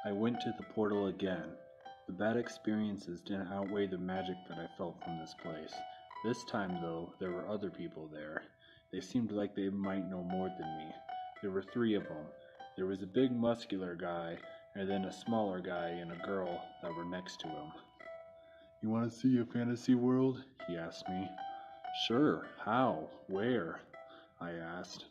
I went to the portal again. The bad experiences didn't outweigh the magic that I felt from this place. This time, though, there were other people there. They seemed like they might know more than me. There were three of them. There was a big muscular guy, and then a smaller guy and a girl that were next to him. "You want to see a fantasy world?" he asked me. "Sure, how? Where?" I asked.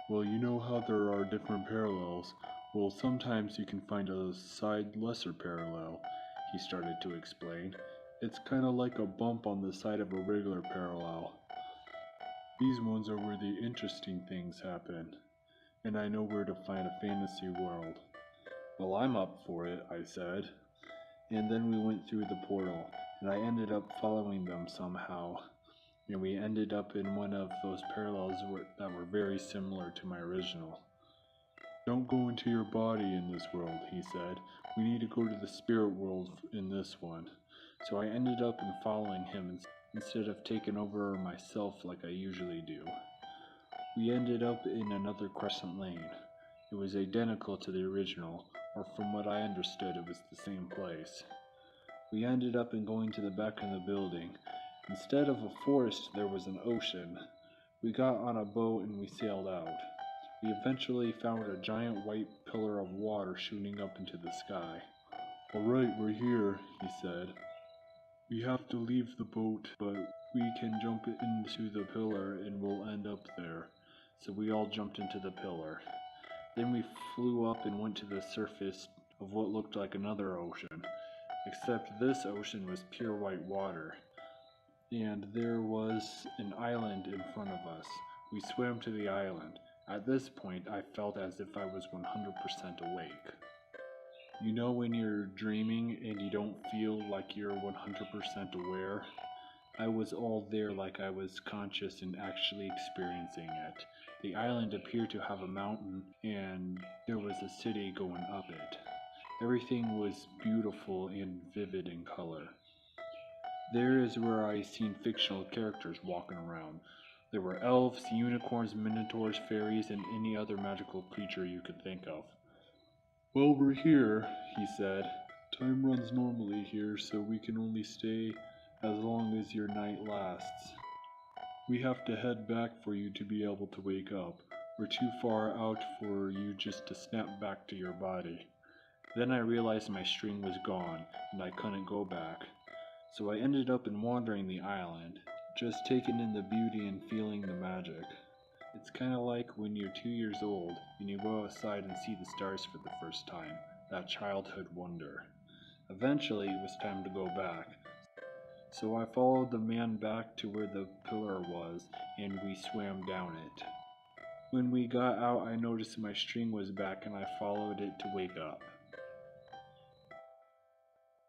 "Well, you know how there are different parallels. Well, sometimes you can find a side lesser parallel," he started to explain. "It's kind of like a bump on the side of a regular parallel. These ones are where the interesting things happen, and I know where to find a fantasy world." "Well, I'm up for it," I said. And then we went through the portal, and I ended up following them somehow, and we ended up in one of those parallels that were very similar to my original. "Don't go into your body in this world," he said. "We need to go to the spirit world in this one." So I ended up in following him instead of taking over myself like I usually do. We ended up in another Crescent Lane. It was identical to the original, or from what I understood, it was the same place. We ended up in going to the back of the building. Instead of a forest, there was an ocean. We got on a boat and we sailed out. We eventually found a giant white pillar of water shooting up into the sky. "All right, we're here," he said. "We have to leave the boat, but we can jump into the pillar and we'll end up there." So we all jumped into the pillar. Then we flew up and went to the surface of what looked like another ocean, except this ocean was pure white water, and there was an island in front of us. We swam to the island. At this point, I felt as if I was 100% awake. You know when you're dreaming and you don't feel like you're 100% aware? I was all there, like I was conscious and actually experiencing it. The island appeared to have a mountain, and there was a city going up it. Everything was beautiful and vivid in color. There is where I seen fictional characters walking around. There were elves, unicorns, minotaurs, fairies, and any other magical creature you could think of. "Well, we're here," he said. "Time runs normally here, so we can only stay as long as your night lasts. We have to head back for you to be able to wake up. We're too far out for you just to snap back to your body." Then I realized my string was gone, and I couldn't go back. So I ended up in wandering the island, just taking in the beauty and feeling the magic. It's kinda like when you're 2 years old and you go outside and see the stars for the first time, that childhood wonder. Eventually it was time to go back, so I followed the man back to where the pillar was and we swam down it. When we got out, I noticed my string was back and I followed it to wake up.